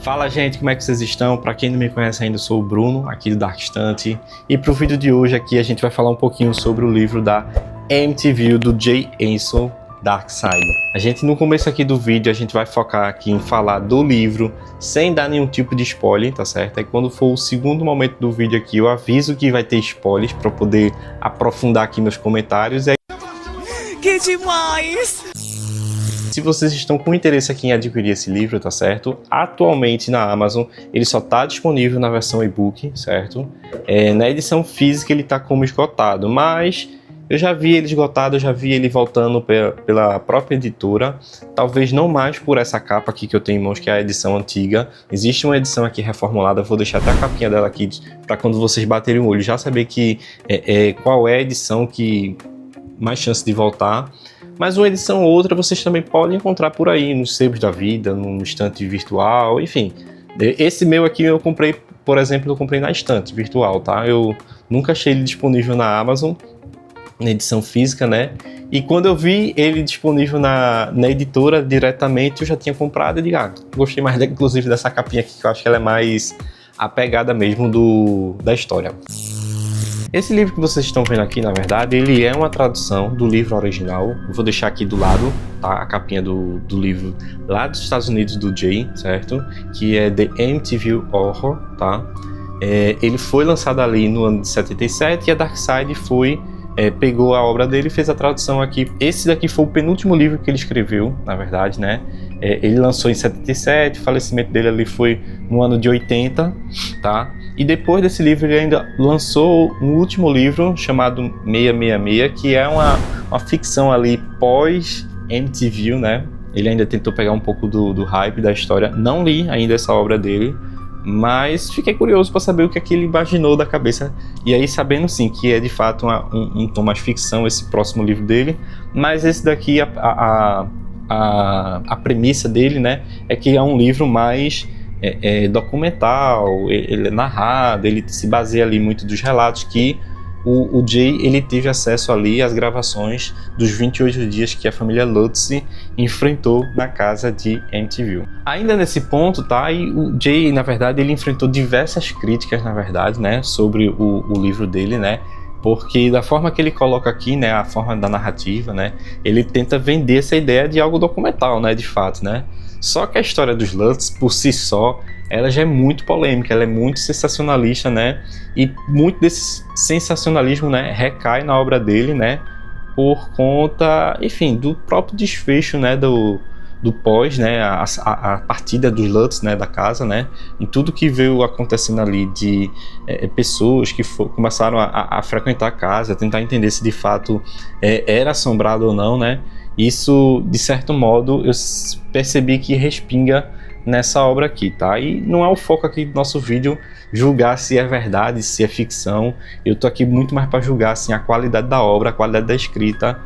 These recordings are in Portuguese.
Fala gente, como é que vocês estão? Para quem não me conhece ainda, eu sou o Bruno, aqui do Dark Stunt. E para o vídeo de hoje aqui a gente vai falar um pouquinho sobre o livro da Amityville do Jay Anson, Darkside. A gente no começo aqui do vídeo a gente vai focar aqui em falar do livro sem dar nenhum tipo de spoiler, tá certo? Aí quando for o segundo momento do vídeo aqui eu aviso que vai ter spoilers para poder aprofundar aqui meus comentários. Que demais! Se vocês estão com interesse aqui em adquirir esse livro, tá certo? Atualmente na Amazon ele só está disponível na versão e-book, certo? Na edição física ele está como esgotado, mas eu já vi ele esgotado, eu já vi ele voltando pela própria editora. Talvez não mais por essa capa aqui que eu tenho em mãos, que é a edição antiga. Existe uma edição aqui reformulada, eu vou deixar até a capinha dela aqui para quando vocês baterem o olho já saber que qual é a edição que mais chance de voltar. Mas uma edição ou outra vocês também podem encontrar por aí, nos sebos da vida, num estante virtual, enfim. Esse meu aqui eu comprei, por exemplo, eu comprei na estante virtual, tá? Eu nunca achei ele disponível na Amazon, na edição física, né? E quando eu vi ele disponível na editora diretamente, eu já tinha comprado e digo, gostei mais inclusive dessa capinha aqui, que eu acho que ela é mais apegada mesmo da história. Esse livro que vocês estão vendo aqui, na verdade, ele é uma tradução do livro original. Eu vou deixar aqui do lado, tá? A capinha do livro lá dos Estados Unidos do Jay, certo? Que é The Amityville Horror, tá? Ele foi lançado ali no ano de 77 e a Darkside pegou a obra dele e fez a tradução aqui. Esse daqui foi o penúltimo livro que ele escreveu, na verdade, né? Ele lançou em 77, o falecimento dele ali foi no ano de 80, tá? E depois desse livro ele ainda lançou um último livro chamado 666, que é uma ficção ali pós-Amityville, né? Ele ainda tentou pegar um pouco do hype da história. Não li ainda essa obra dele, mas fiquei curioso para saber o que é que ele imaginou da cabeça. E aí sabendo sim que é de fato um tom mais ficção esse próximo livro dele, mas esse daqui a premissa dele, né, é que é um livro mais documental, ele é narrado, ele se baseia ali muito dos relatos que o Jay ele teve acesso ali às gravações dos 28 dias que a família Lutz enfrentou na casa de Amityville. Ainda nesse ponto, tá? E o Jay, na verdade, ele enfrentou diversas críticas, na verdade, né, sobre o livro dele, né? Porque da forma que ele coloca aqui, né, a forma da narrativa, né, ele tenta vender essa ideia de algo documental, né, de fato, né? Só que a história dos Lutz, por si só, ela já é muito polêmica, ela é muito sensacionalista, né? E muito desse sensacionalismo, né, recai na obra dele, né, por conta, enfim, do próprio desfecho, né, do pós, né, a partida dos Lutz, né, da casa, né, e tudo que veio acontecendo ali de pessoas que começaram a frequentar a casa, tentar entender se de fato era assombrado ou não, né. Isso, de certo modo, eu percebi que respinga nessa obra aqui, tá? E não é o foco aqui do nosso vídeo julgar se é verdade, se é ficção. Eu tô aqui muito mais para julgar assim, a qualidade da obra, a qualidade da escrita,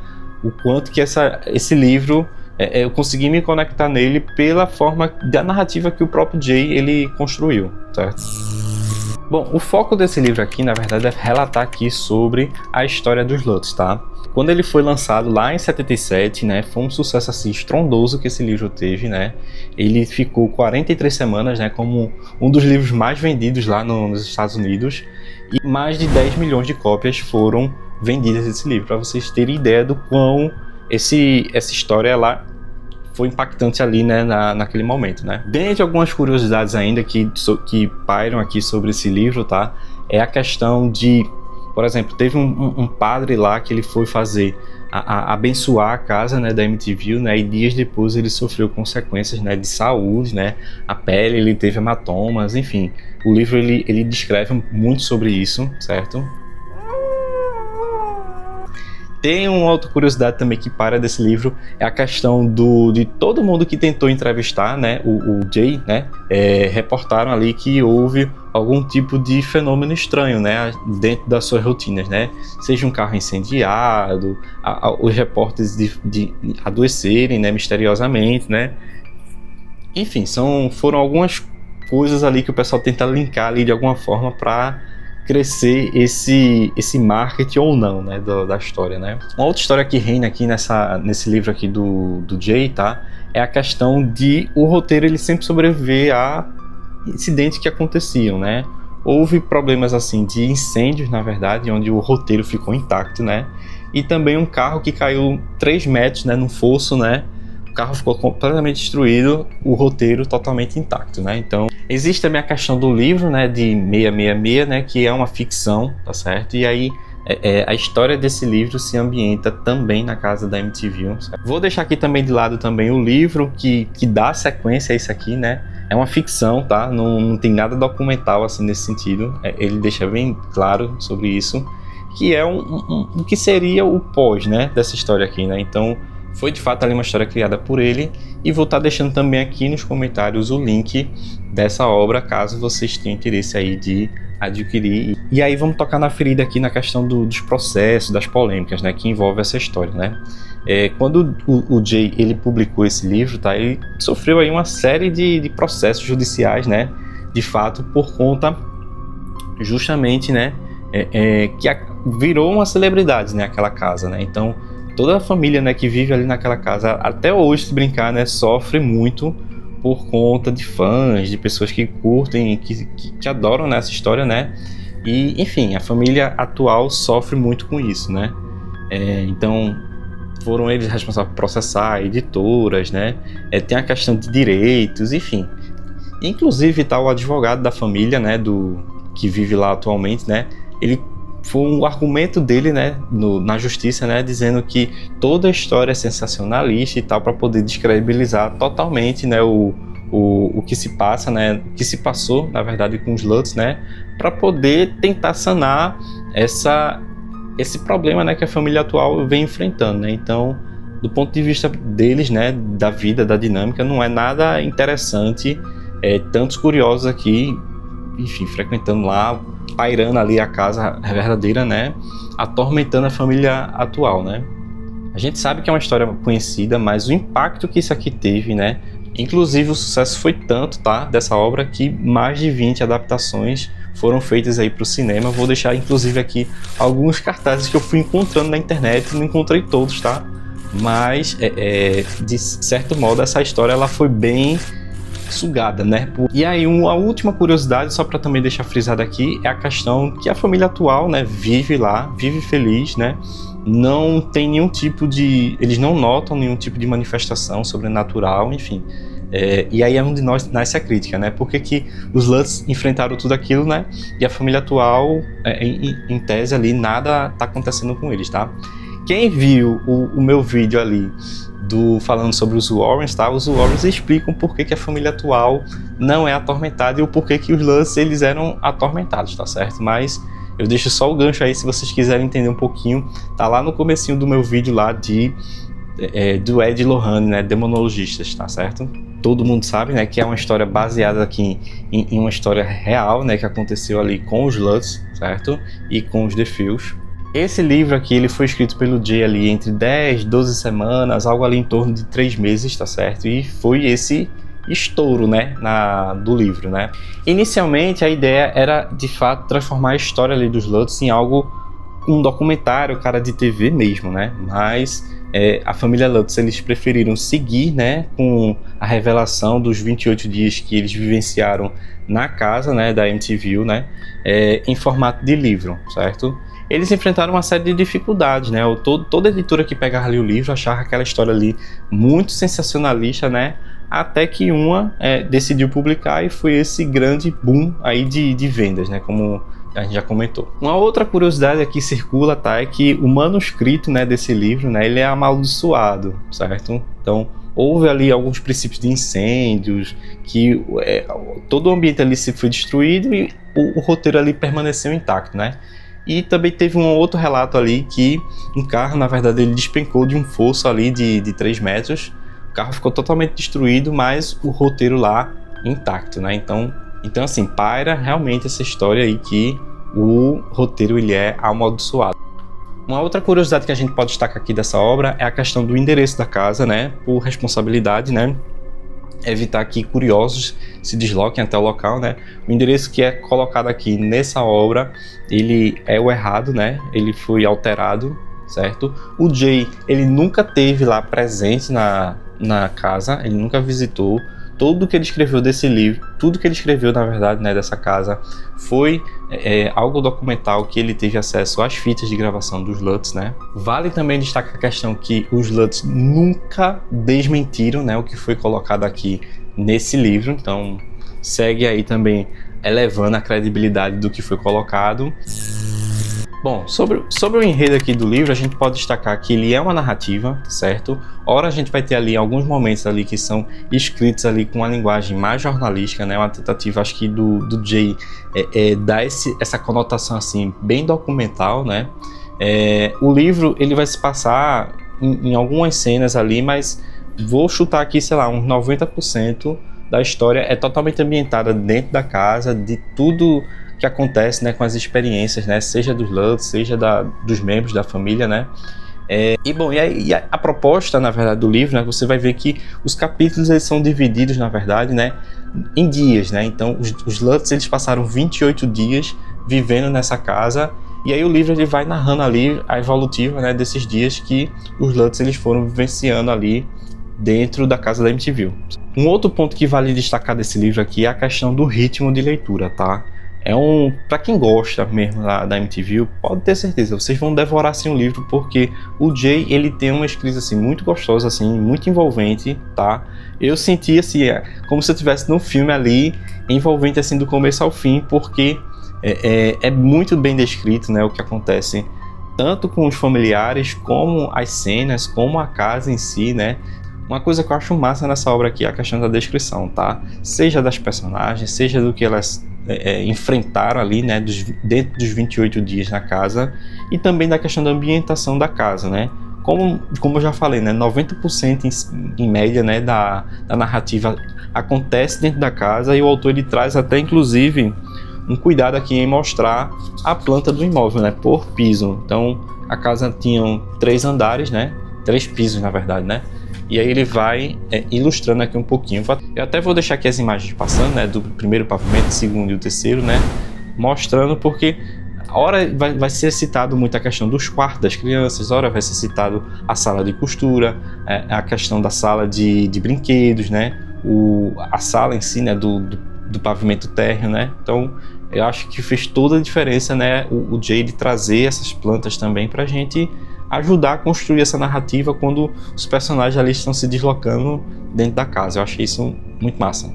o quanto que esse livro eu consegui me conectar nele pela forma da narrativa que o próprio Jay ele construiu, certo? Bom, o foco desse livro aqui, na verdade, é relatar aqui sobre a história dos Lutz, tá? Quando ele foi lançado lá em 77, né, foi um sucesso assim estrondoso que esse livro teve, né? Ele ficou 43 semanas, né, como um dos livros mais vendidos lá nos Estados Unidos e mais de 10 milhões de cópias foram vendidas desse livro, para vocês terem ideia do quão essa história lá foi impactante ali, né, naquele momento, né? Dentre algumas curiosidades ainda que pairam aqui sobre esse livro, tá? É a questão de, por exemplo, teve um padre lá que ele foi fazer abençoar a casa, né, da Amityville, né, e dias depois ele sofreu consequências, né, de saúde, né, a pele, ele teve hematomas, enfim. O livro ele descreve muito sobre isso, certo? Tem uma outra curiosidade também que para desse livro, é a questão de todo mundo que tentou entrevistar, né, o Jay, né, reportaram ali que houve algum tipo de fenômeno estranho, né, dentro das suas rotinas, né, seja um carro incendiado, os repórteres de adoecerem, né, misteriosamente, né, enfim, foram algumas coisas ali que o pessoal tenta linkar ali de alguma forma para crescer esse marketing ou não, né, da história, né. Uma outra história que reina aqui nesse livro aqui do Jay, tá, é a questão de o roteiro ele sempre sobreviver incidentes que aconteciam, né? Houve problemas assim de incêndios, na verdade, onde o roteiro ficou intacto, né? E também um carro que caiu 3 metros, né, num fosso, né? O carro ficou completamente destruído, o roteiro totalmente intacto, né? Então, existe também a questão do livro, né, de 666, né, que é uma ficção, tá certo? E aí a história desse livro se ambienta também na casa da MTV. Certo? Vou deixar aqui também de lado também o livro que dá sequência a isso aqui, né? É uma ficção, tá? Não tem nada documental assim nesse sentido. Ele deixa bem claro sobre isso, que é o que seria o pós, né, dessa história aqui, né? Então, foi de fato ali uma história criada por ele, e vou estar deixando também aqui nos comentários o link dessa obra, caso vocês tenham interesse aí de adquirir. E aí vamos tocar na ferida aqui na questão dos processos, das polêmicas, né, que envolve essa história, né? Quando o Jay ele publicou esse livro, tá, ele sofreu aí uma série de processos judiciais, né, de fato, por conta justamente, né, que virou uma celebridade, né, aquela casa, né? Então toda a família, né, que vive ali naquela casa, até hoje, se brincar, né, sofre muito por conta de fãs, de pessoas que curtem, que adoram, né, essa história, né? E, enfim, a família atual sofre muito com isso, né? Então, foram eles responsáveis por processar editoras, né? Tem a questão de direitos, enfim. Inclusive, tá o advogado da família, né, que vive lá atualmente, né? Ele foi um argumento dele, né, na justiça, né, dizendo que toda a história é sensacionalista e tal, para poder descredibilizar totalmente, né, o que se passa, né, o que se passou, na verdade, com os Lutz, né, para poder tentar sanar esse problema, né, que a família atual vem enfrentando, né. Então, do ponto de vista deles, né, da vida, da dinâmica, não é nada interessante, tantos curiosos aqui, enfim, frequentando lá, pairando ali a casa verdadeira, né, atormentando a família atual, né. A gente sabe que é uma história conhecida, mas o impacto que isso aqui teve, né, inclusive o sucesso foi tanto, tá, dessa obra, que mais de 20 adaptações foram feitas aí para o cinema. Vou deixar inclusive aqui alguns cartazes que eu fui encontrando na internet, não encontrei todos, tá, mas de certo modo essa história ela foi bem sugada, né? E aí uma última curiosidade, só para também deixar frisado aqui, é a questão que a família atual, né, vive lá, vive feliz, né? Não tem nenhum tipo de... eles não notam nenhum tipo de manifestação sobrenatural, enfim. E aí é onde nasce a crítica, né? Por que os Lutz enfrentaram tudo aquilo, né? E a família atual, em tese ali, nada tá acontecendo com eles, tá? Quem viu o meu vídeo ali falando sobre os Warrens, tá? Os Warrens explicam por que a família atual não é atormentada e o porquê que os Lutz eles eram atormentados, tá certo? Mas eu deixo só o gancho aí se vocês quiserem entender um pouquinho. Tá lá no comecinho do meu vídeo lá do Ed Lohane, né? Demonologistas, tá certo? Todo mundo sabe, né, que é uma história baseada aqui em uma história real, né, que aconteceu ali com os Lutz, certo? E com os The Fields. Esse livro aqui ele foi escrito pelo Jay ali entre 10, 12 semanas, algo ali em torno de 3 meses, tá certo? E foi esse estouro, né, do livro, né? Inicialmente a ideia era de fato transformar a história ali dos Lutz em algo, um documentário, cara de TV mesmo, né? Mas a família Lutz eles preferiram seguir, né, com a revelação dos 28 dias que eles vivenciaram na casa, né, da MTV, né, em formato de livro, certo? Eles enfrentaram uma série de dificuldades, né? Toda editora que pegava ali o livro achava aquela história ali muito sensacionalista, né? Até que uma decidiu publicar e foi esse grande boom aí de vendas, né? Como a gente já comentou. Uma outra curiosidade aqui circula, tá? É que o manuscrito, né, desse livro, né, ele é amaldiçoado, certo? Então, houve ali alguns princípios de incêndios, que todo o ambiente ali se foi destruído e o roteiro ali permaneceu intacto, né? E também teve um outro relato ali que um carro, na verdade, ele despencou de um fosso ali de 3 metros. O carro ficou totalmente destruído, mas o roteiro lá intacto, né? Então assim, paira realmente essa história aí que o roteiro ele é amaldiçoado. Uma outra curiosidade que a gente pode destacar aqui dessa obra é a questão do endereço da casa, né? Por responsabilidade, né? Evitar que curiosos se desloquem até o local, né? O endereço que é colocado aqui nessa obra, ele é o errado, né? Ele foi alterado, certo? O Jay, ele nunca teve lá presente na casa, ele nunca visitou. tudo que ele escreveu desse livro, tudo que ele escreveu, na verdade, né, dessa casa, foi algo documental que ele teve acesso às fitas de gravação dos Lutz, né? Vale também destacar a questão que os Lutz nunca desmentiram, né, o que foi colocado aqui nesse livro, então segue aí também elevando a credibilidade do que foi colocado. Bom, sobre o enredo aqui do livro, a gente pode destacar que ele é uma narrativa, certo? Ora, a gente vai ter ali alguns momentos ali que são escritos ali com uma linguagem mais jornalística, né? Uma tentativa, acho que do Jay dar essa conotação assim bem documental, né? O livro ele vai se passar em algumas cenas ali, mas vou chutar aqui, sei lá, uns 90% da história é totalmente ambientada dentro da casa, de tudo que acontece, né, com as experiências, né, seja dos Lutz, seja dos membros da família, né. E a proposta, na verdade, do livro, né, você vai ver que os capítulos eles são divididos, na verdade, né, em dias, né. Então, os Lutz eles passaram 28 dias vivendo nessa casa. E aí o livro ele vai narrando ali a evolutiva, né, desses dias que os Lutz eles foram vivenciando ali dentro da casa da MTV. Um outro ponto que vale destacar desse livro aqui é a questão do ritmo de leitura, tá? Para quem gosta mesmo da MTV, pode ter certeza, vocês vão devorar assim o livro, porque o Jay ele tem uma escrita assim muito gostosa, assim, muito envolvente, tá? Eu senti assim, como se eu estivesse num filme ali, envolvente assim do começo ao fim, porque é muito bem descrito, né, o que acontece tanto com os familiares, como as cenas, como a casa em si, né? Uma coisa que eu acho massa nessa obra aqui é a questão da descrição, tá? Seja das personagens, seja do que elas enfrentaram ali, né, dentro dos 28 dias na casa, e também da questão da ambientação da casa, né? Como eu já falei, né, 90% em média, né, da narrativa acontece dentro da casa, e o autor ele traz até inclusive um cuidado aqui em mostrar a planta do imóvel, né, por piso. Então a casa tinha 3 andares, né, 3 pisos na verdade, né. E aí ele vai ilustrando aqui um pouquinho. Eu até vou deixar aqui as imagens passando, né, do primeiro pavimento, segundo e o terceiro, né, mostrando, porque ora vai ser citado muito a questão dos quartos das crianças, ora vai ser citado a sala de costura, a questão da sala de brinquedos, né, a sala em si, né, do pavimento térreo, né. Então eu acho que fez toda a diferença, né, o Jay de trazer essas plantas também pra gente ajudar a construir essa narrativa quando os personagens ali estão se deslocando dentro da casa. Eu achei isso muito massa.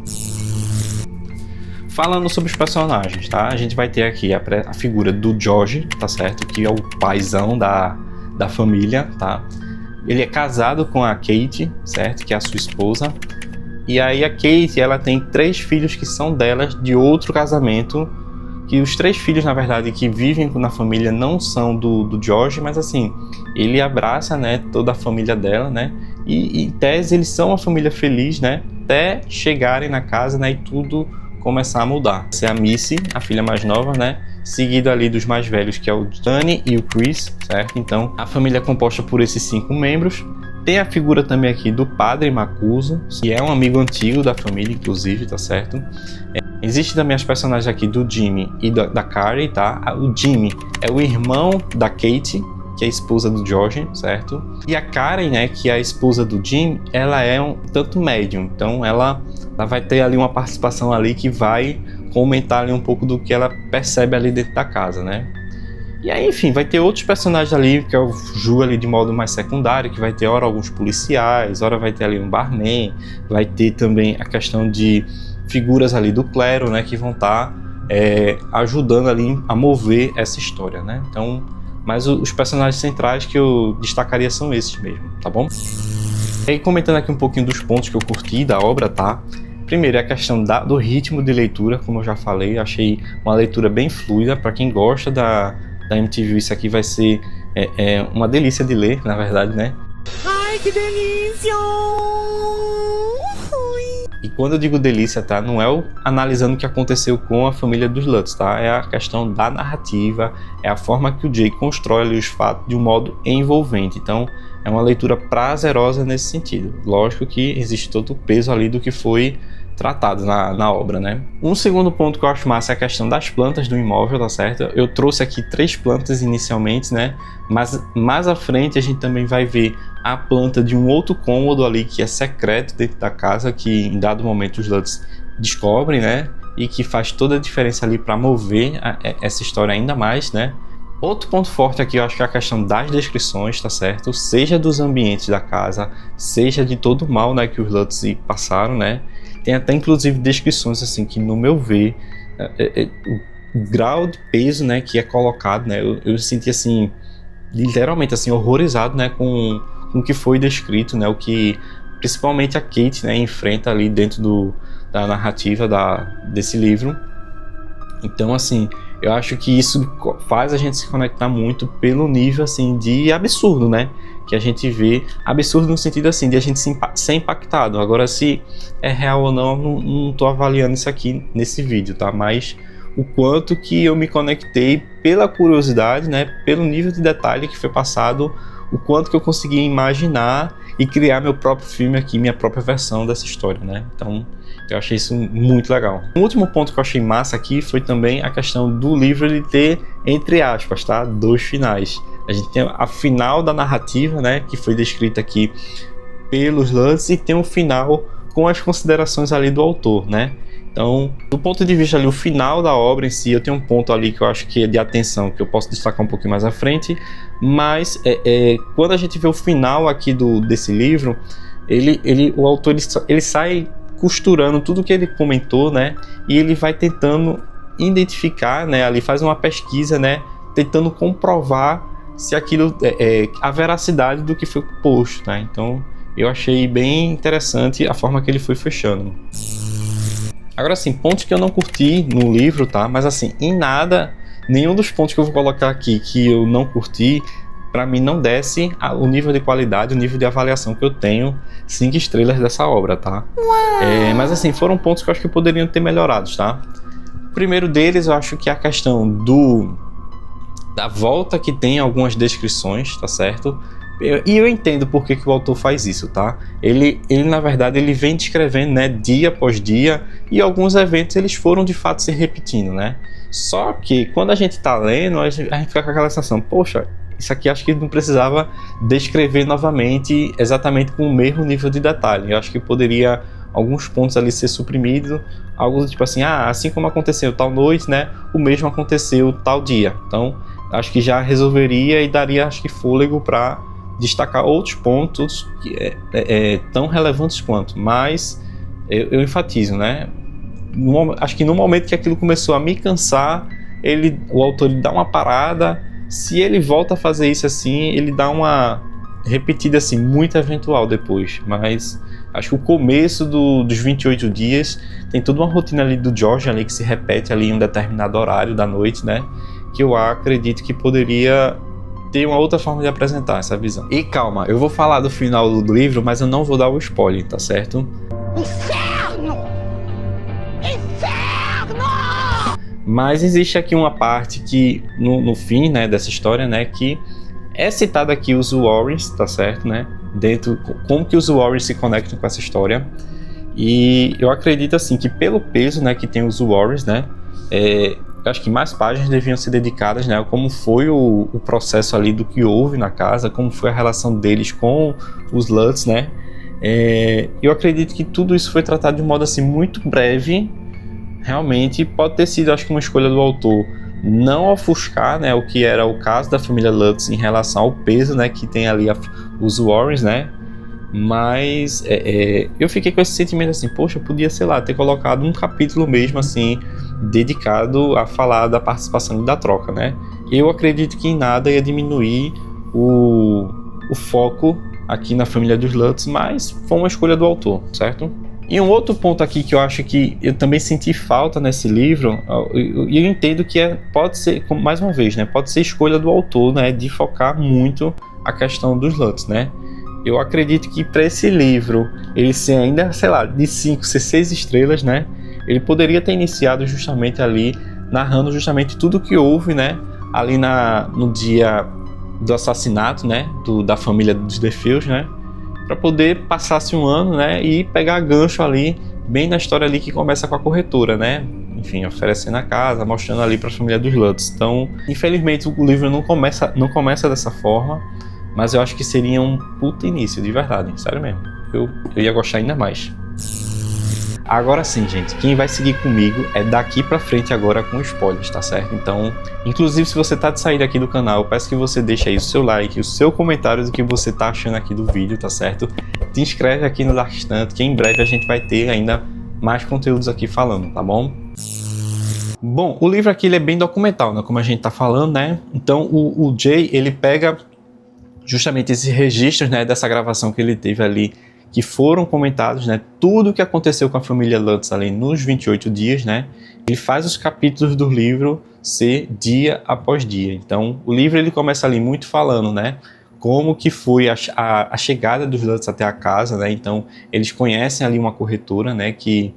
Falando sobre os personagens, tá? A gente vai ter aqui a figura do George, tá certo? Que é o paizão da família, tá? Ele é casado com a Kate, certo? Que é a sua esposa. E aí a Kate, ela tem 3 filhos que são delas de outro casamento, que os 3 filhos, na verdade, que vivem na família não são do George, mas assim, ele abraça, né, toda a família dela, né, e em tese eles são uma família feliz, né, até chegarem na casa, né, e tudo começar a mudar. Essa é a Missy, a filha mais nova, né, seguido ali dos mais velhos, que é o Danny e o Chris, certo? Então, a família é composta por esses 5 membros. Tem a figura também aqui do padre Macuso, que é um amigo antigo da família, inclusive, tá certo? Existe também as personagens aqui do Jimmy e da Carrie, tá? O Jimmy é o irmão da Kate, que é a esposa do George, certo? E a Karen, né, que é a esposa do Jim, ela é um tanto médium, então ela vai ter ali uma participação ali que vai comentar ali um pouco do que ela percebe ali dentro da casa, né? E aí, enfim, vai ter outros personagens ali, que é o Ju ali de modo mais secundário, que vai ter ora alguns policiais, ora vai ter ali um barman, vai ter também a questão de figuras ali do clero, né, que vão estar ajudando ali a mover essa história, né? Então, mas os personagens centrais que eu destacaria são esses mesmo, tá bom? E aí, comentando aqui um pouquinho dos pontos que eu curti da obra, tá? Primeiro é a questão do ritmo de leitura, como eu já falei, achei uma leitura bem fluida. Para quem gosta da MTV, isso aqui vai ser uma delícia de ler, na verdade, né? Ai, que delícia! E quando eu digo delícia, tá? Não é analisando o que aconteceu com a família dos Lutz, tá? É a questão da narrativa, é a forma que o Jay constrói ali os fatos de um modo envolvente. Então, é uma leitura prazerosa nesse sentido. Lógico que existe todo o peso ali do que foi tratado na obra, né? Um segundo ponto que eu acho massa é a questão das plantas do imóvel, tá certo? Eu trouxe aqui 3 plantas inicialmente, né? Mas mais à frente a gente também vai ver a planta de um outro cômodo ali que é secreto dentro da casa, que em dado momento os Lutz descobrem, né? E que faz toda a diferença ali para mover essa história ainda mais, né? Outro ponto forte aqui eu acho que é a questão das descrições, tá certo? Seja dos ambientes da casa, seja de todo o mal, né, que os Lutz passaram, né? Tem até inclusive descrições assim que, no meu ver, o grau de peso, né, que é colocado, né? Eu senti assim, literalmente assim, horrorizado, né, com o que foi descrito, né? O que principalmente a Kate, né, enfrenta ali dentro da narrativa desse livro. Então, assim, eu acho que isso faz a gente se conectar muito pelo nível, assim, de absurdo, né? Que a gente vê, absurdo no sentido, assim, de a gente ser impactado. Agora, se é real ou não tô avaliando isso aqui nesse vídeo, tá? Mas o quanto que eu me conectei pela curiosidade, né? Pelo nível de detalhe que foi passado, o quanto que eu consegui imaginar e criar meu próprio filme aqui, minha própria versão dessa história, né? Então, eu achei isso muito legal. Um último ponto que eu achei massa aqui foi também a questão do livro ele ter, entre aspas, tá? 2 finais. A gente tem a final da narrativa, né? Que foi descrita aqui pelos Lutz, e tem um final com as considerações ali do autor, né? Então, do ponto de vista ali, o final da obra em si, eu tenho um ponto ali que eu acho que é de atenção, que eu posso destacar um pouquinho mais à frente, mas quando a gente vê o final aqui desse livro, o autor ele sai costurando tudo que ele comentou, né? E ele vai tentando identificar, né? Ali faz uma pesquisa, né? Tentando comprovar se aquilo a veracidade do que foi posto, né? Então, eu achei bem interessante a forma que ele foi fechando. Agora, assim, pontos que eu não curti no livro, tá? Mas, assim, em nada, nenhum dos pontos que eu vou colocar aqui que eu não curti, para mim não desce o nível de qualidade, o nível de avaliação que eu tenho 5 estrelas dessa obra, tá? Mas, assim, foram pontos que eu acho que poderiam ter melhorados, tá? O primeiro deles, eu acho que é a questão da volta que tem algumas descrições, tá certo? E eu entendo por que o autor faz isso, tá? Ele na verdade, ele vem descrevendo, né, dia após dia, e alguns eventos eles foram de fato se repetindo, né? Só que quando a gente tá lendo, a gente fica com aquela sensação, poxa, isso aqui acho que não precisava descrever novamente exatamente com o mesmo nível de detalhe. Eu acho que poderia alguns pontos ali ser suprimido, algo tipo assim, assim como aconteceu tal noite, né, o mesmo aconteceu tal dia. Então, acho que já resolveria e daria, acho que, fôlego para destacar outros pontos que tão relevantes quanto, mas eu enfatizo, né? Acho que no momento que aquilo começou a me cansar, o autor dá uma parada. Se ele volta a fazer isso assim, ele dá uma repetida assim, muito eventual depois, mas acho que o começo dos 28 dias tem toda uma rotina ali do George ali que se repete ali em um determinado horário da noite, né? Que eu acredito que poderia ter uma outra forma de apresentar essa visão. E calma, eu vou falar do final do livro, mas eu não vou dar o spoiler, tá certo? Inferno! Inferno! Mas existe aqui uma parte que, no fim, né, dessa história, né, que é citada aqui os Warrens, tá certo, né? Dentro, como que os Warrens se conectam com essa história. E eu acredito, assim, que pelo peso, né, que tem os Warrens, né, eu acho que mais páginas deviam ser dedicadas, né, como foi o processo ali do que houve na casa, como foi a relação deles com os Lutz, né. Eu acredito que tudo isso foi tratado de um modo assim muito breve. Realmente pode ter sido, acho que, uma escolha do autor não ofuscar, né, o que era o caso da família Lutz em relação ao peso, né, que tem ali os Warrens, né. Mas eu fiquei com esse sentimento assim, poxa, eu podia, sei lá, ter colocado um capítulo mesmo assim, dedicado a falar da participação e da troca, né? Eu acredito que em nada ia diminuir o foco aqui na família dos Lutz, mas foi uma escolha do autor, certo? E um outro ponto aqui que eu acho que eu também senti falta nesse livro, e eu entendo que pode ser, mais uma vez, né, pode ser escolha do autor, né, de focar muito a questão dos Lutz, né? Eu acredito que para esse livro, ele ser ainda, sei lá, de 5, ser 6 estrelas, né? Ele poderia ter iniciado justamente ali, narrando justamente tudo o que houve, né? Ali no dia do assassinato, né? Da família dos DeFeus, né? Para poder passar-se um ano, né? E pegar gancho ali bem na história ali que começa com a corretora, né? Enfim, oferecendo a casa, mostrando ali para a família dos Lutz. Então, infelizmente, o livro não começa dessa forma, mas eu acho que seria um puta início, de verdade, sério mesmo. Eu ia gostar ainda mais. Agora sim, gente, quem vai seguir comigo é daqui pra frente agora com spoilers, tá certo? Então, inclusive se você tá de saída aqui do canal, eu peço que você deixe aí o seu like, o seu comentário do que você tá achando aqui do vídeo, tá certo? Te inscreve aqui no Darkstante, que em breve a gente vai ter ainda mais conteúdos aqui falando, tá bom? Bom, o livro aqui ele é bem documental, né? Como a gente tá falando, né? Então o Jay, ele pega justamente esses registros, né, dessa gravação que ele teve ali, que foram comentados, né, tudo o que aconteceu com a família Lutz ali nos 28 dias, né, ele faz os capítulos do livro ser dia após dia. Então, o livro ele começa ali muito falando, né, como que foi a chegada dos Lutz até a casa, né, então eles conhecem ali uma corretora, né, que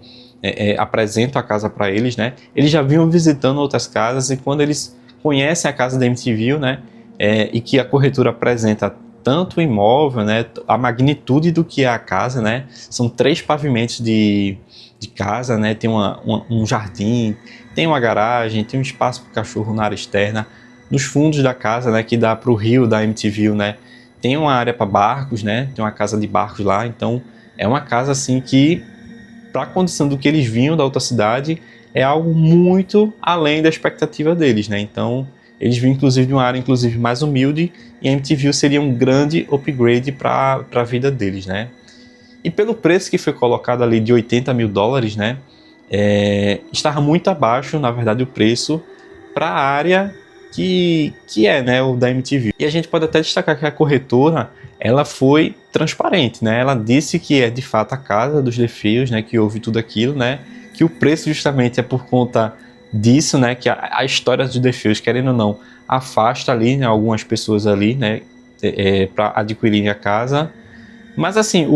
apresenta a casa para eles, né, eles já vinham visitando outras casas e quando eles conhecem a casa da Amityville, né, e que a corretora apresenta tanto o imóvel, né, a magnitude do que é a casa, né, são 3 pavimentos de casa, né, tem um jardim, tem uma garagem, tem um espaço para o cachorro na área externa, nos fundos da casa, né, que dá para o rio da Amityville, né, tem uma área para barcos, né, tem uma casa de barcos lá, então é uma casa assim que, para a condição do que eles vinham da outra cidade, é algo muito além da expectativa deles, né, então eles vinham inclusive de uma área inclusive mais humilde e a Amityville seria um grande upgrade para a vida deles, né? E pelo preço que foi colocado ali de 80 mil dólares, né? Estava muito abaixo, na verdade, o preço para a área que é, né, o da Amityville. E a gente pode até destacar que a corretora, ela foi transparente, né? Ela disse que é de fato a casa dos DeFeos, né? Que houve tudo aquilo, né? Que o preço justamente é por conta disso, né, que a história dos DeFeos, querendo ou não, afasta ali, né, algumas pessoas ali, né, para adquirirem a casa. Mas assim,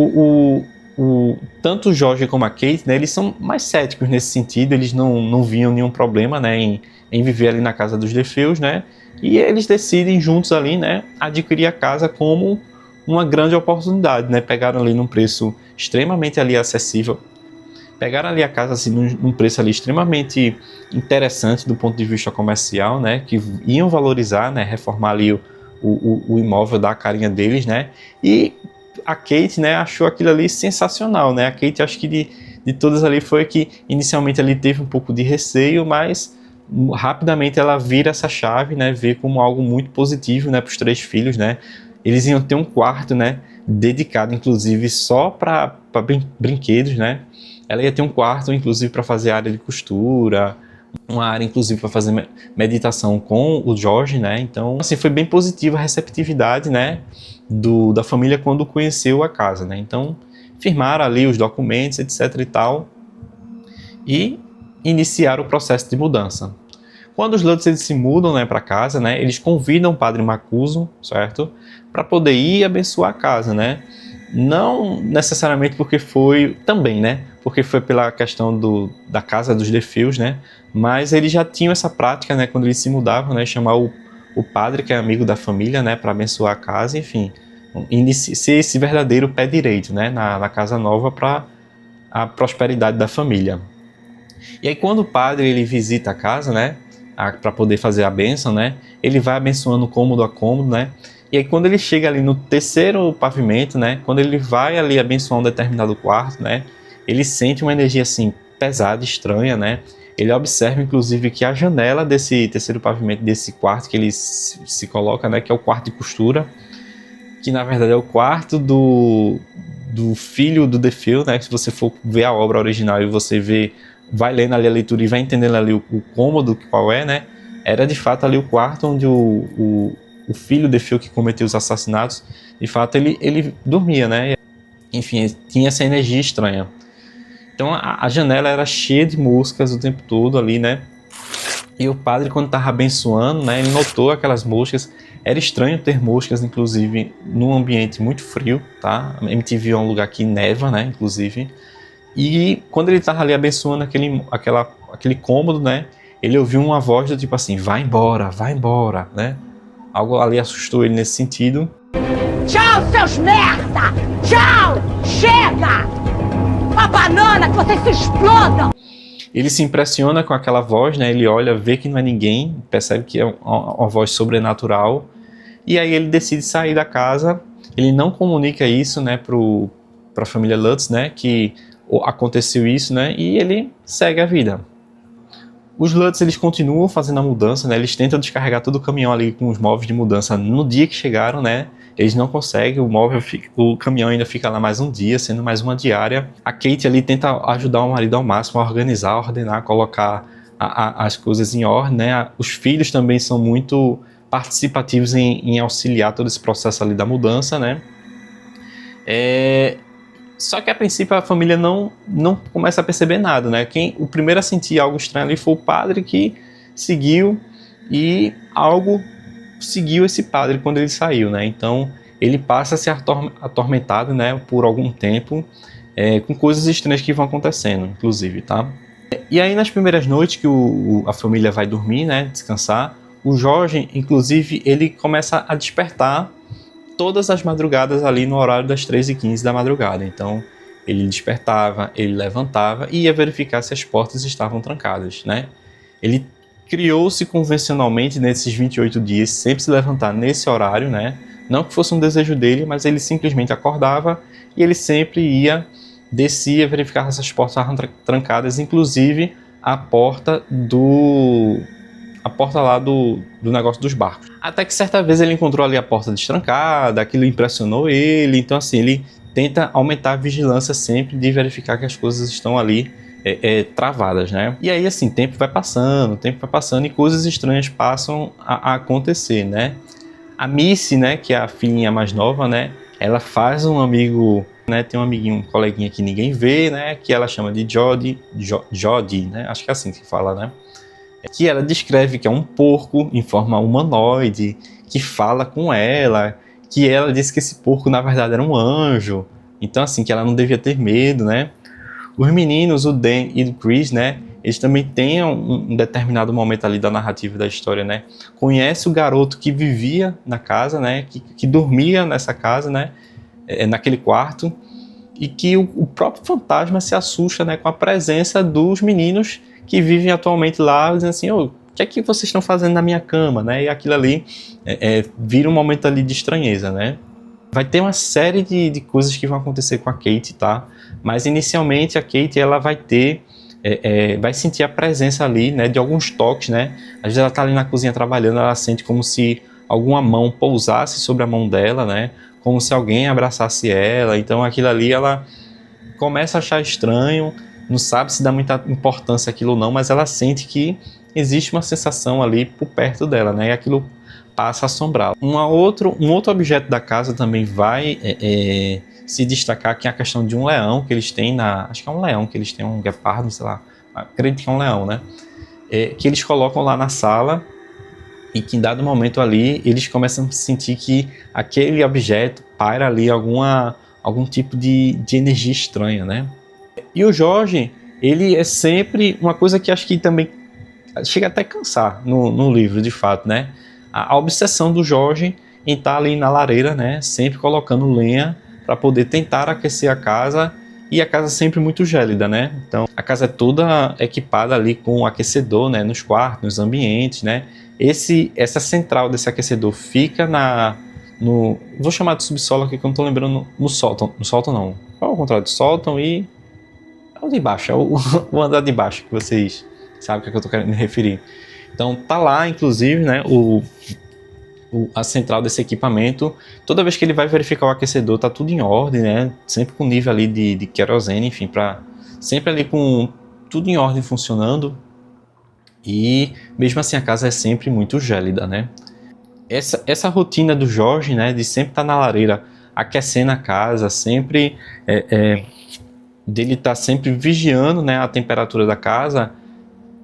tanto o George como a Kate, né, eles são mais céticos nesse sentido, eles não viam nenhum problema, né, em viver ali na casa dos DeFeos, né, e eles decidem juntos ali, né, adquirir a casa como uma grande oportunidade, né, pegaram ali num preço extremamente ali acessível, pegaram ali a casa assim, num preço ali extremamente interessante do ponto de vista comercial, né, que iam valorizar, né, reformar ali o imóvel da carinha deles, né, e a Kate, né, achou aquilo ali sensacional, né, a Kate acho que de todas ali foi que inicialmente ali teve um pouco de receio, mas rapidamente ela vira essa chave, né, vê como algo muito positivo, né, para os 3 filhos, né, eles iam ter um quarto, né, dedicado inclusive só para brinquedos, né. Ela ia ter um quarto, inclusive, para fazer área de costura, uma área, inclusive, para fazer meditação com o George, né? Então, assim, foi bem positiva a receptividade, né, da família quando conheceu a casa, né? Então, firmaram ali os documentos, etc e tal, e iniciaram o processo de mudança. Quando os Lutz eles se mudam, né, para casa, né, eles convidam o padre Mancuso, certo? Para poder ir abençoar a casa, né? Não necessariamente porque foi também, né? Porque foi pela questão da casa dos DeFeos, né? Mas eles já tinham essa prática, né? Quando eles se mudavam, né? Chamar o padre, que é amigo da família, né? Para abençoar a casa, enfim. Ser esse verdadeiro pé direito, né? Na casa nova para a prosperidade da família. E aí quando o padre ele visita a casa, né? Para poder fazer a bênção, né? Ele vai abençoando cômodo a cômodo, né? E aí quando ele chega ali no 3º pavimento, né, quando ele vai ali abençoar um determinado quarto, né, ele sente uma energia assim pesada, estranha, né, ele observa inclusive que a janela desse 3º pavimento, desse quarto que ele se coloca, né, que é o quarto de costura, que na verdade é o quarto do filho do DeFeo, né, se você for ver a obra original e você vai lendo ali a leitura e vai entendendo ali o cômodo qual é, né, era de fato ali o quarto onde o filho DeFeo que cometeu os assassinatos, de fato ele dormia, né? Enfim, tinha essa energia estranha. Então a janela era cheia de moscas o tempo todo ali, né? E o padre, quando estava abençoando, né, ele notou aquelas moscas. Era estranho ter moscas, inclusive, num ambiente muito frio, tá? A Amityville é um lugar que neva, né, inclusive. E quando ele estava ali abençoando aquele cômodo, né, ele ouviu uma voz do tipo assim, vai embora, né? Algo ali assustou ele nesse sentido. Tchau, seus merda! Tchau! Chega! uma banana que vocês se explodam! Ele se impressiona com aquela voz, né? Ele olha, vê que não é ninguém, percebe que é uma voz sobrenatural. E aí ele decide sair da casa. Ele não comunica isso, né, para a família Lutz, né, que aconteceu isso, né? E ele segue a vida. Os Lutz, eles continuam fazendo a mudança, né? Eles tentam descarregar todo o caminhão ali com os móveis de mudança no dia que chegaram, né? Eles não conseguem, o caminhão ainda fica lá mais um dia, sendo mais uma diária. A Kate ali tenta ajudar o marido ao máximo a organizar, a ordenar, colocar as coisas em ordem, né? Os filhos também são muito participativos em auxiliar todo esse processo ali da mudança, né? Só que a princípio a família não começa a perceber nada, né? O primeiro a sentir algo estranho ali foi o padre, que seguiu, e algo seguiu esse padre quando ele saiu, né? Então ele passa a ser atormentado, né, por algum tempo, com coisas estranhas que vão acontecendo, inclusive, tá? E aí nas primeiras noites que a família vai dormir, né, descansar, o Jorge, inclusive, ele começa a despertar todas as madrugadas ali no horário das 3h15 da madrugada. Então ele despertava, ele levantava e ia verificar se as portas estavam trancadas, né? Ele criou-se convencionalmente nesses 28 dias sempre se levantar nesse horário, né? Não que fosse um desejo dele, mas ele simplesmente acordava e ele sempre descia, verificar se as portas estavam trancadas, inclusive a porta lá do negócio dos barcos. Até que certa vez ele encontrou ali a porta destrancada, aquilo impressionou ele, então assim, ele tenta aumentar a vigilância sempre de verificar que as coisas estão ali travadas, né? E aí assim, o tempo vai passando e coisas estranhas passam a acontecer, né? A Missy, né, que é a filhinha mais nova, né, ela faz um amigo, né, tem um amiguinho, um coleguinha que ninguém vê, né, que ela chama de Jody, né, acho que é assim que fala, né? Que ela descreve que é um porco em forma humanoide, que fala com ela, que ela disse que esse porco na verdade era um anjo, então assim, que ela não devia ter medo, né? Os meninos, o Dan e o Chris, né, eles também têm um determinado momento ali da narrativa da história, né, conhece o garoto que vivia na casa, né, que dormia nessa casa, né, naquele quarto, e que o próprio fantasma se assusta, né, com a presença dos meninos que vivem atualmente lá, dizendo assim, o que é que vocês estão fazendo na minha cama, né? E aquilo ali vira um momento ali de estranheza, né? Vai ter uma série de coisas que vão acontecer com a Kate, tá? Mas inicialmente a Kate, ela vai ter, vai sentir a presença ali, né, de alguns toques, né? Às vezes ela tá ali na cozinha trabalhando, ela sente como se alguma mão pousasse sobre a mão dela, né? Como se alguém abraçasse ela, então aquilo ali ela começa a achar estranho, não sabe se dá muita importância àquilo ou não, mas ela sente que existe uma sensação ali por perto dela, né? E aquilo passa a assombrá-la. Um outro objeto da casa também vai se destacar, que é a questão de um leão que eles têm acho que é um leão que eles têm, um guepardo, sei lá, acredito que é um leão, né? Que eles colocam lá na sala, e que em dado momento ali eles começam a sentir que aquele objeto paira ali algum tipo de energia estranha, né? E o Jorge, ele é sempre uma coisa que acho que também chega até a cansar no livro, de fato, né? A obsessão do Jorge em estar ali na lareira, né? Sempre colocando lenha para poder tentar aquecer a casa, e a casa sempre muito gélida, né? Então a casa é toda equipada ali com aquecedor, né? Nos quartos, nos ambientes, né? Essa central desse aquecedor fica vou chamar de subsolo aqui que eu não estou lembrando, no sótão não. Qual é o contrário do sótão? E é o de baixo, é o andar de baixo, que vocês sabem o que eu estou querendo me referir. Então tá lá, inclusive, né, a central desse equipamento. Toda vez que ele vai verificar o aquecedor, tá tudo em ordem, né, sempre com nível ali de querosene, enfim, sempre ali com tudo em ordem funcionando. E mesmo assim a casa é sempre muito gélida, né. Essa rotina do Jorge, né, de sempre estar na lareira aquecendo a casa, sempre dele estar sempre vigiando, né, a temperatura da casa,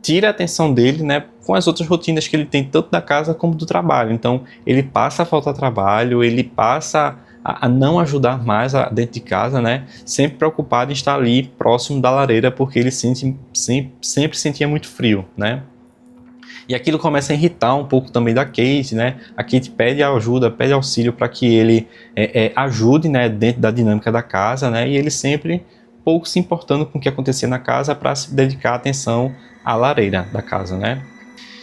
tira a atenção dele, né, com as outras rotinas que ele tem, tanto da casa como do trabalho. Então ele passa a faltar trabalho, ele passa a não ajudar mais dentro de casa, né, sempre preocupado em estar ali próximo da lareira, porque ele sempre sentia muito frio, né. E aquilo começa a irritar um pouco também da Kate, né? A Kate pede ajuda, pede auxílio para que ele ajude, né, dentro da dinâmica da casa, né? E ele sempre pouco se importando com o que acontecia na casa para se dedicar atenção à lareira da casa, né?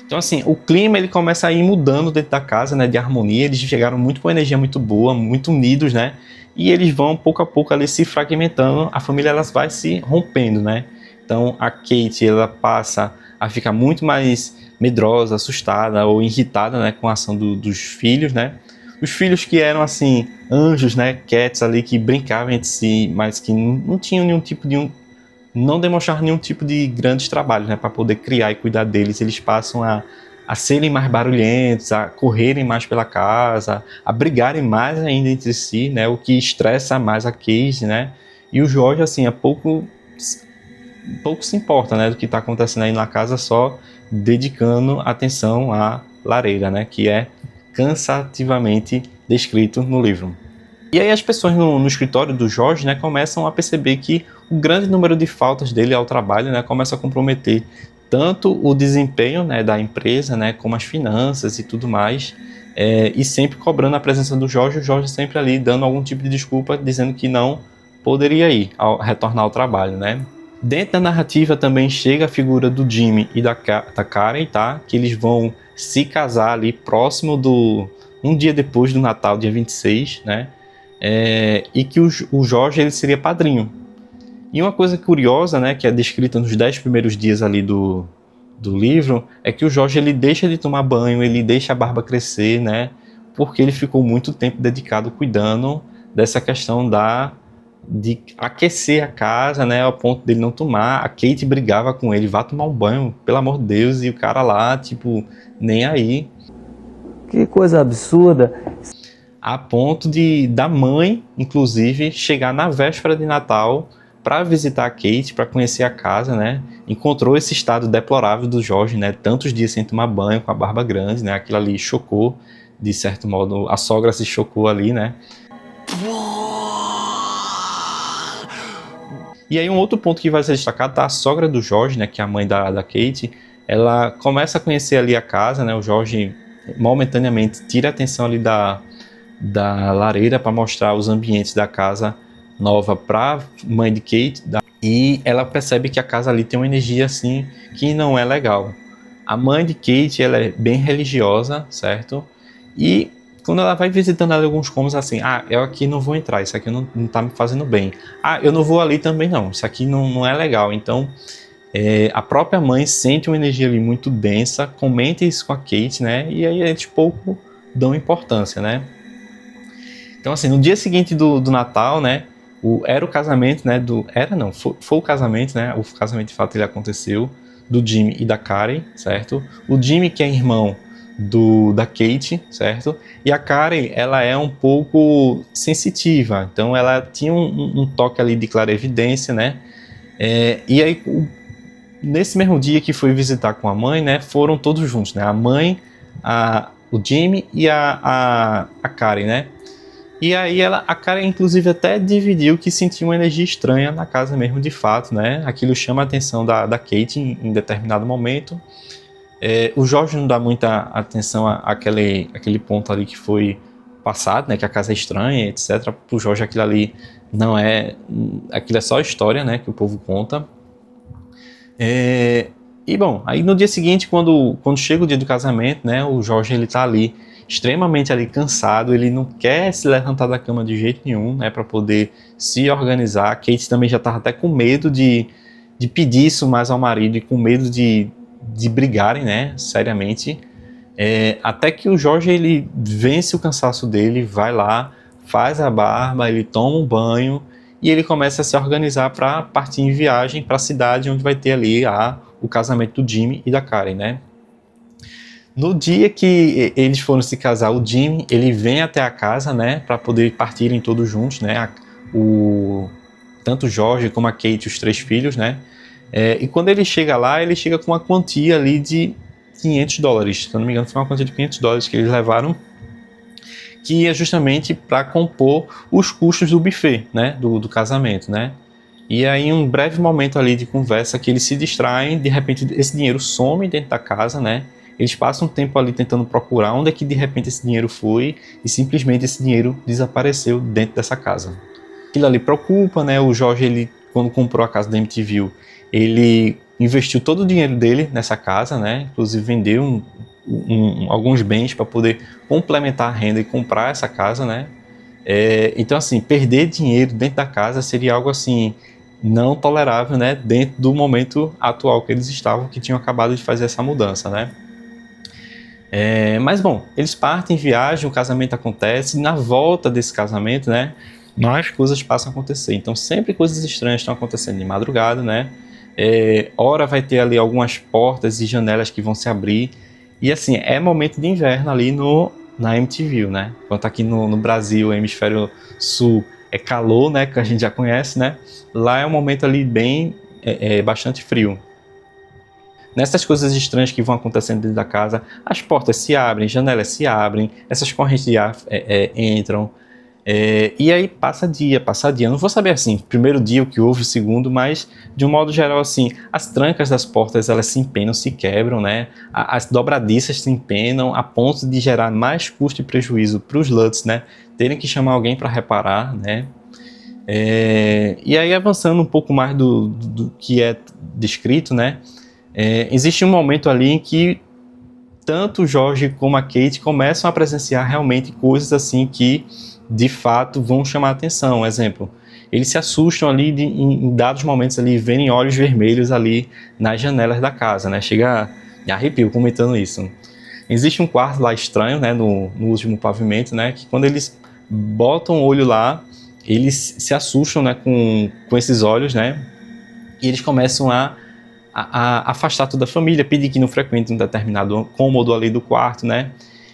Então assim, o clima ele começa a ir mudando dentro da casa, né, de harmonia. Eles chegaram muito com uma energia muito boa, muito unidos, né? E eles vão pouco a pouco ali se fragmentando, a família ela vai se rompendo, né? Então a Kate ela passa a ficar muito mais medrosa, assustada ou irritada, né, com a ação dos filhos, né? Os filhos que eram assim anjos, né, cats ali que brincavam entre si, mas que não tinham nenhum tipo de não demonstravam nenhum tipo de grandes trabalhos, né, para poder criar e cuidar deles. Eles passam a serem mais barulhentos, a correrem mais pela casa, a brigarem mais ainda entre si, né, o que estressa mais a Kate, né? E o George assim, pouco se importa, né, do que está acontecendo aí na casa, só dedicando atenção à lareira, né, que é cansativamente descrito no livro. E aí as pessoas no escritório do George, né, começam a perceber que o grande número de faltas dele ao trabalho, né, começa a comprometer tanto o desempenho, né, da empresa, né, como as finanças e tudo mais, e sempre cobrando a presença do George, o George sempre ali dando algum tipo de desculpa, dizendo que não poderia retornar ao trabalho, né. Dentro da narrativa também chega a figura do Jimmy e da Karen, tá, que eles vão se casar ali próximo um dia depois do Natal, dia 26, né, e que o George ele seria padrinho. E uma coisa curiosa, né, que é descrita nos 10 primeiros dias ali do livro, é que o George ele deixa de tomar banho, ele deixa a barba crescer, né, porque ele ficou muito tempo dedicado cuidando dessa questão de aquecer a casa, né, ao ponto dele não tomar. A Kate brigava com ele, vá tomar um banho, pelo amor de Deus, e o cara lá, tipo, nem aí. Que coisa absurda. A ponto da mãe, inclusive, chegar na véspera de Natal para visitar a Kate, para conhecer a casa, né? Encontrou esse estado deplorável do George, né? Tantos dias sem tomar banho, com a barba grande, né? Aquilo ali chocou, de certo modo, a sogra se chocou ali, né? E aí um outro ponto que vai ser destacado tá a sogra do George, né? Que é a mãe da Kate. Ela começa a conhecer ali a casa, né? O George momentaneamente tira a atenção ali da lareira para mostrar os ambientes da casa nova para mãe de Kate, e ela percebe que a casa ali tem uma energia assim que não é legal. A mãe de Kate ela é bem religiosa, certo? E quando ela vai visitando ali alguns cômodos assim, eu aqui não vou entrar, isso aqui não tá me fazendo bem. Eu não vou ali também não, isso aqui não é legal. Então a própria mãe sente uma energia ali muito densa, comenta isso com a Kate, né? E aí eles pouco dão importância, né? Então assim, no dia seguinte do Natal, né? Era o casamento, né? Foi o casamento, né? O casamento de fato ele aconteceu, do Jimmy e da Karen, certo? O Jimmy que é irmão da Kate, certo? E a Karen, ela é um pouco sensitiva, então ela tinha um toque ali de clarevidência, né? E aí, nesse mesmo dia que foi visitar com a mãe, né? Foram todos juntos, né? A mãe, o Jimmy e a Karen, né? E aí a Karen inclusive até dividiu que sentia uma energia estranha na casa mesmo de fato, né? Aquilo chama a atenção da Kate em determinado momento. O George não dá muita atenção àquele ponto ali que foi passado, né? Que a casa é estranha, etc. Para o George aquilo ali não é... Aquilo é só história, né? Que o povo conta. E bom, aí no dia seguinte, quando chega o dia do casamento, né? O George ele tá ali extremamente ali cansado, ele não quer se levantar da cama de jeito nenhum, né, para poder se organizar. A Kate também já estava até com medo de pedir isso mais ao marido e com medo de brigarem, né, seriamente. Até que o George ele vence o cansaço dele, vai lá, faz a barba, ele toma um banho e ele começa a se organizar para partir em viagem para a cidade onde vai ter ali o casamento do Jimmy e da Karen, né. No dia que eles foram se casar, o Jimmy, ele vem até a casa, né, para poder partirem todos juntos, né, tanto o George como a Kate, os 3 filhos, né, e quando ele chega lá, ele chega com uma quantia ali de $500, se eu não me engano foi uma quantia de $500 que eles levaram, que ia justamente para compor os custos do buffet, né, do casamento, né. E aí, em um breve momento ali de conversa que eles se distraem, de repente esse dinheiro some dentro da casa, né. Eles passam um tempo ali tentando procurar onde é que de repente esse dinheiro foi e simplesmente esse dinheiro desapareceu dentro dessa casa. Aquilo ali preocupa, né? O Jorge ele quando comprou a casa da MTV, ele investiu todo o dinheiro dele nessa casa, né? Inclusive vendeu alguns bens para poder complementar a renda e comprar essa casa, né? Então, assim, perder dinheiro dentro da casa seria algo assim não tolerável, né? Dentro do momento atual que eles estavam, que tinham acabado de fazer essa mudança, né? Mas bom, eles partem, viajam, o casamento acontece, e na volta desse casamento, né? Mais coisas passam a acontecer. Então, sempre coisas estranhas estão acontecendo de madrugada, né? Ora vai ter ali algumas portas e janelas que vão se abrir. E assim, é momento de inverno ali na MTV, né? Enquanto aqui no Brasil, hemisfério sul, é calor, né? Que a gente já conhece, né? Lá é um momento ali bem, bastante frio. Nessas coisas estranhas que vão acontecendo dentro da casa, as portas se abrem, janelas se abrem, essas correntes de ar entram. E aí passa dia. Eu não vou saber assim, primeiro dia o que houve, o segundo, mas de um modo geral assim, as trancas das portas elas se empenam, se quebram, né? As dobradiças se empenam a ponto de gerar mais custo e prejuízo para os Lutz, né? Terem que chamar alguém para reparar, né? E aí avançando um pouco mais do que é descrito, né? Existe um momento ali em que tanto o Jorge como a Kate começam a presenciar realmente coisas assim que de fato vão chamar a atenção. Exemplo, eles se assustam ali em dados momentos ali, verem olhos vermelhos ali nas janelas da casa, né? Chega a arrepio comentando isso. Existe um quarto lá estranho, né, no último pavimento, né, que quando eles botam o olho lá, eles se assustam, né, com esses olhos, né, e eles começam a afastar toda a família, pedir que não frequente um determinado cômodo ali do quarto, né.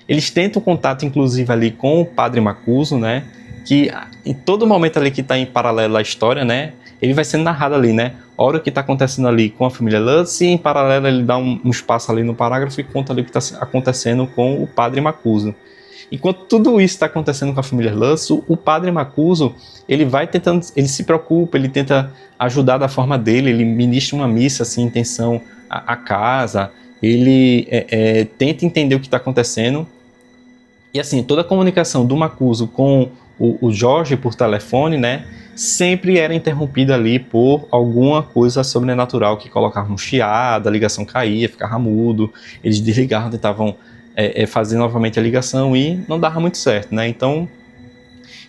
Eles tentam contato, inclusive, ali com o Padre Macuso, né, que em todo momento ali que está em paralelo à história, né, ele vai sendo narrado ali, né, ora o que está acontecendo ali com a família Lutz, e em paralelo ele dá um espaço ali no parágrafo e conta ali o que está acontecendo com o Padre Macuso. Enquanto tudo isso está acontecendo com a família Lutz, o Padre Macuso, ele vai tentando, ele se preocupa, ele tenta ajudar da forma dele, ele ministra uma missa assim, em intenção à casa, ele tenta entender o que está acontecendo. E assim, toda a comunicação do Macuso com o Jorge por telefone, né, sempre era interrompida ali por alguma coisa sobrenatural que colocava um chiado, a ligação caía, ficava mudo, eles desligavam, tentavam fazer novamente a ligação e não dava muito certo, né? Então,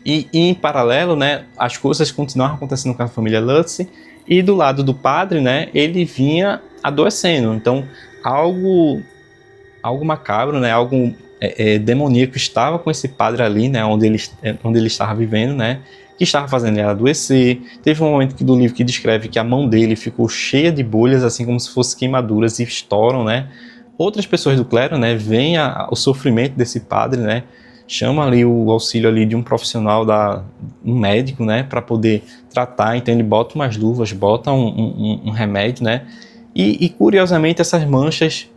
e em paralelo, né, as coisas continuavam acontecendo com a família Lutz, e do lado do padre, né, ele vinha adoecendo. Então, algo macabro, né, algo demoníaco estava com esse padre ali, né, onde ele estava vivendo, né, que estava fazendo ele adoecer. Teve um momento do livro que descreve que a mão dele ficou cheia de bolhas, assim como se fossem queimaduras, e estouram, né. Outras pessoas do clero, né, veem o sofrimento desse padre, né, chama ali o auxílio ali de um profissional, um médico, né, para poder tratar. Então ele bota umas luvas, bota um remédio, né, e curiosamente essas manchas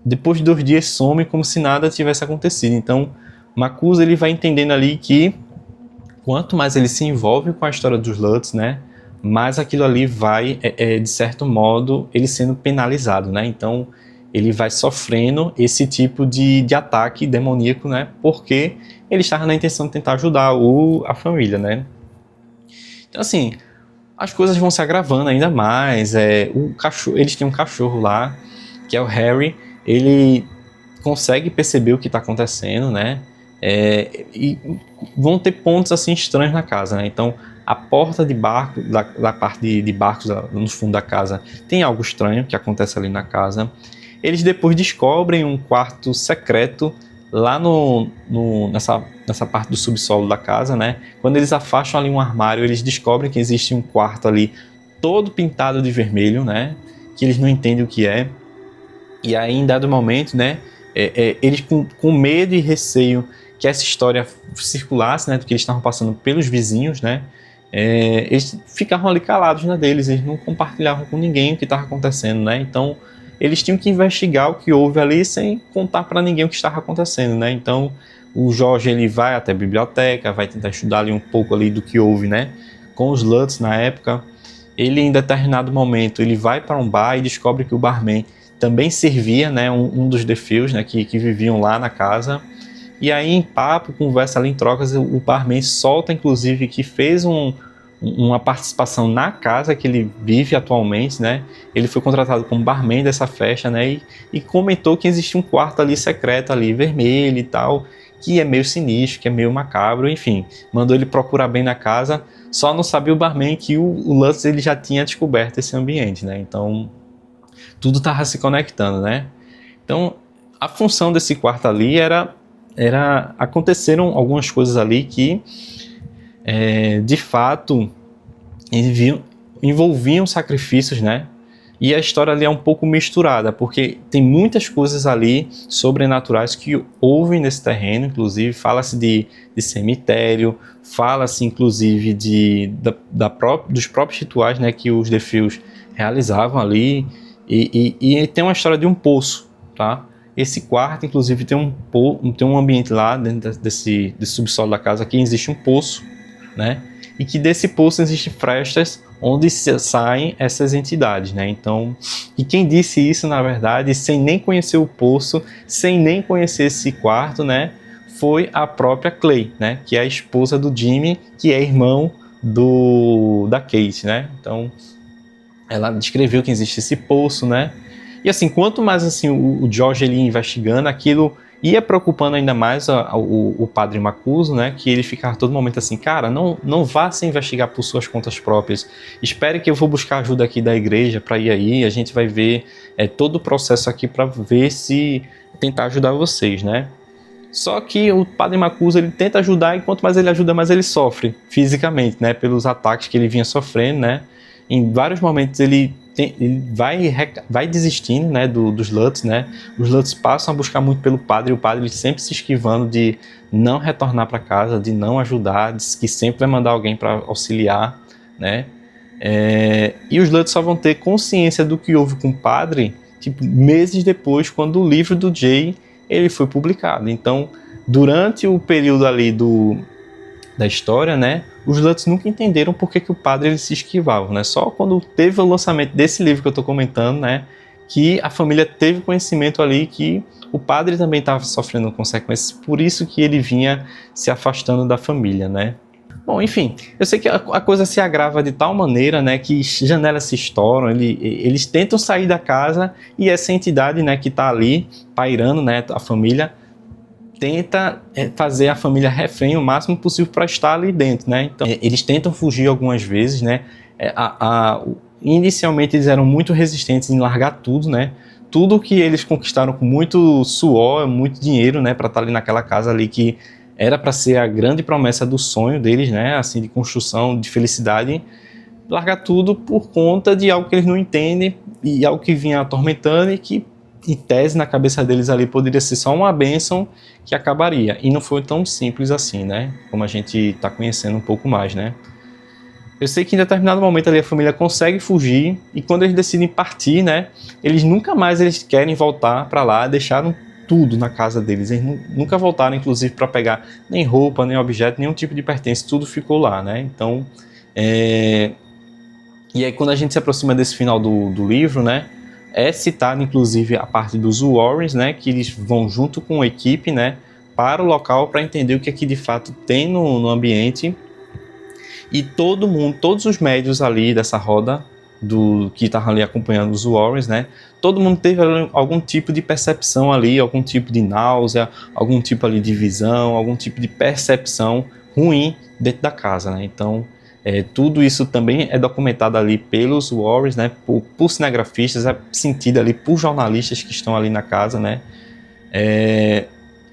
depois de 2 dias somem como se nada tivesse acontecido. Então Macuso ele vai entendendo ali que quanto mais ele se envolve com a história dos Lutz, né, mais aquilo ali vai, de certo modo, ele sendo penalizado, né, então ele vai sofrendo esse tipo de ataque demoníaco, né, porque ele estava na intenção de tentar ajudar a família, né. Então assim, as coisas vão se agravando ainda mais. Eles têm um cachorro lá, que é o Harry, ele consegue perceber o que está acontecendo, né, e vão ter pontos assim estranhos na casa, né. Então a porta de barco, da parte de barcos no fundo da casa, tem algo estranho que acontece ali na casa. Eles depois descobrem um quarto secreto lá nessa parte do subsolo da casa, né? Quando eles afastam ali um armário, eles descobrem que existe um quarto ali todo pintado de vermelho, né? Que eles não entendem o que é. E aí, em dado momento, né? Eles com medo e receio que essa história circulasse, né? Do que eles estavam passando pelos vizinhos, né? Eles ficavam ali calados na deles, eles não compartilhavam com ninguém o que estava acontecendo, né? Então eles tinham que investigar o que houve ali sem contar para ninguém o que estava acontecendo, né? Então o Jorge ele vai até a biblioteca, vai tentar estudar ali um pouco ali do que houve, né, com os Lutz na época. Ele em determinado momento ele vai para um bar e descobre que o barman também servia, né, um dos defios, né, que viviam lá na casa. E aí em papo, conversa ali em trocas, o barman solta inclusive que fez uma participação na casa que ele vive atualmente, né? Ele foi contratado como barman dessa festa, né? E comentou que existe um quarto ali secreto ali, vermelho e tal, que é meio sinistro, que é meio macabro, enfim. Mandou ele procurar bem na casa, só não sabia o barman que o Lutz ele já tinha descoberto esse ambiente, né? Então, tudo estava se conectando, né? Então, a função desse quarto ali era aconteceram algumas coisas ali que de fato envolviam sacrifícios, né? E a história ali é um pouco misturada, porque tem muitas coisas ali sobrenaturais que ouvem nesse terreno, inclusive fala-se de cemitério, fala-se inclusive dos próprios rituais, né, que os Defios realizavam ali, e tem uma história de um poço, tá? Esse quarto, inclusive, tem um ambiente lá dentro desse subsolo da casa que existe um poço, né? E que desse poço existem frestas onde saem essas entidades, né? Então, e quem disse isso, na verdade, sem nem conhecer o poço, sem nem conhecer esse quarto, né? Foi a própria Clay, né? Que é a esposa do Jimmy, que é irmão da Kate, né? Então, ela descreveu que existe esse poço, né? E assim, quanto mais assim o George ele ia investigando, aquilo ia preocupando ainda mais o padre Macuso, né? Que ele ficava todo momento assim, cara, não vá se investigar por suas contas próprias. Espere que eu vou buscar ajuda aqui da igreja para ir aí. A gente vai ver todo o processo aqui para ver se tentar ajudar vocês, né? Só que o padre Macuso ele tenta ajudar e quanto mais ele ajuda, mais ele sofre fisicamente, né? Pelos ataques que ele vinha sofrendo, né? Em vários momentos ele vai desistindo, né, dos Lutz, né? Os Lutz passam a buscar muito pelo padre, e o padre sempre se esquivando de não retornar para casa, de não ajudar, diz que sempre vai mandar alguém para auxiliar, né? E os Lutz só vão ter consciência do que houve com o padre, tipo, meses depois, quando o livro do Jay ele foi publicado. Então, durante o período ali da história, né, os Lutz nunca entenderam por que o padre ele se esquivava, né? Só quando teve o lançamento desse livro que eu estou comentando, né, que a família teve conhecimento ali que o padre também estava sofrendo consequências, por isso que ele vinha se afastando da família, né? Bom, enfim, eu sei que a coisa se agrava de tal maneira, né, que janelas se estouram, eles tentam sair da casa e essa entidade, né, que está ali pairando, né, a família tenta fazer a família refém o máximo possível para estar ali dentro, né? Então, eles tentam fugir algumas vezes, né? Inicialmente eles eram muito resistentes em largar tudo, né? Tudo que eles conquistaram com muito suor, muito dinheiro, né? Para estar ali naquela casa ali que era para ser a grande promessa do sonho deles, né? Assim, de construção, de felicidade. Largar tudo por conta de algo que eles não entendem e algo que vinha atormentando e que em tese na cabeça deles ali poderia ser só uma bênção que acabaria, e não foi tão simples assim, né, como a gente está conhecendo um pouco mais, né. Eu sei que em determinado momento ali a família consegue fugir, e quando eles decidem partir, né, eles nunca mais querem voltar para lá, deixaram tudo na casa deles, eles nunca voltaram inclusive para pegar nem roupa, nem objeto, nenhum tipo de pertence, tudo ficou lá, né. Então, e aí quando a gente se aproxima desse final do livro, né, é citado inclusive a parte dos Warrens, né, que eles vão junto com a equipe, né, para o local para entender o que aqui de fato tem no ambiente, e todos os médios ali dessa roda que estavam ali acompanhando os Warrens, né, todo mundo teve algum tipo de percepção ali, algum tipo de náusea, algum tipo ali de visão, algum tipo de percepção ruim dentro da casa, né. Então tudo isso também é documentado ali pelos Warrens, né, por cinegrafistas, é sentido ali por jornalistas que estão ali na casa, né.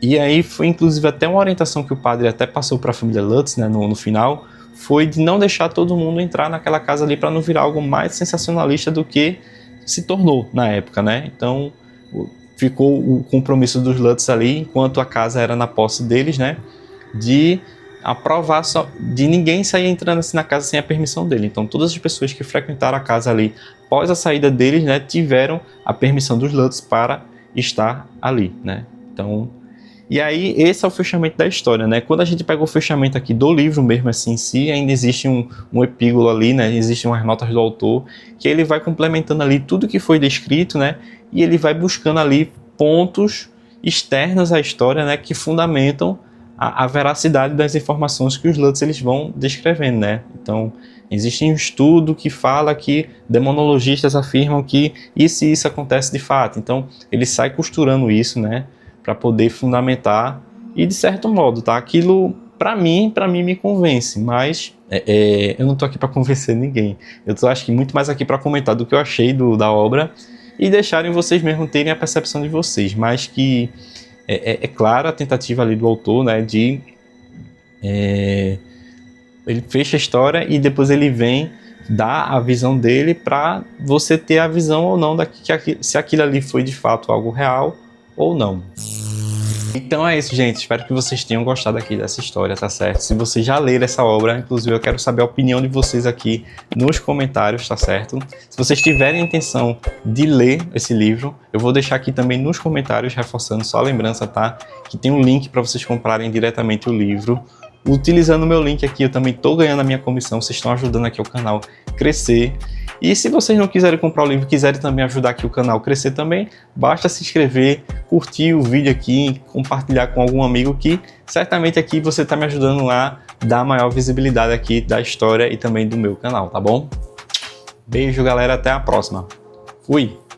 E aí foi inclusive até uma orientação que o padre até passou para a família Lutz, né, no final, foi de não deixar todo mundo entrar naquela casa ali para não virar algo mais sensacionalista do que se tornou na época, né. Então ficou o compromisso dos Lutz ali, enquanto a casa era na posse deles, né, de aprovar de ninguém sair entrando assim na casa sem a permissão dele. Então todas as pessoas que frequentaram a casa ali após a saída deles, né, tiveram a permissão dos Lutz para estar ali, né. Então, e aí esse é o fechamento da história, né. Quando a gente pega o fechamento aqui do livro mesmo assim em si, ainda existe um epílogo ali, né, existem umas notas do autor que ele vai complementando ali tudo que foi descrito, né, e ele vai buscando ali pontos externos à história, né, que fundamentam a veracidade das informações que os Lutz eles vão descrevendo, né? Então, existe um estudo que fala que demonologistas afirmam que isso e isso acontece de fato. Então, ele sai costurando isso, né? Para poder fundamentar e, de certo modo, tá? Aquilo, para mim me convence, mas eu não tô aqui para convencer ninguém. Eu tô, acho que, muito mais aqui para comentar do que eu achei da obra e deixarem vocês mesmo terem a percepção de vocês, mas que é clara a tentativa ali do autor, né, de ele fecha a história e depois ele vem dar a visão dele para você ter a visão ou não se aquilo ali foi de fato algo real ou não. Então é isso, gente. Espero que vocês tenham gostado aqui dessa história, tá certo? Se vocês já leram essa obra, inclusive eu quero saber a opinião de vocês aqui nos comentários, tá certo? Se vocês tiverem a intenção de ler esse livro, eu vou deixar aqui também nos comentários, reforçando só a lembrança, tá? Que tem um link para vocês comprarem diretamente o livro. Utilizando o meu link aqui, eu também estou ganhando a minha comissão, vocês estão ajudando aqui o canal crescer. E se vocês não quiserem comprar o livro, quiserem também ajudar aqui o canal crescer também, basta se inscrever, curtir o vídeo aqui, compartilhar com algum amigo que certamente aqui você está me ajudando a dar maior visibilidade aqui da história e também do meu canal, tá bom? Beijo, galera, até a próxima. Fui!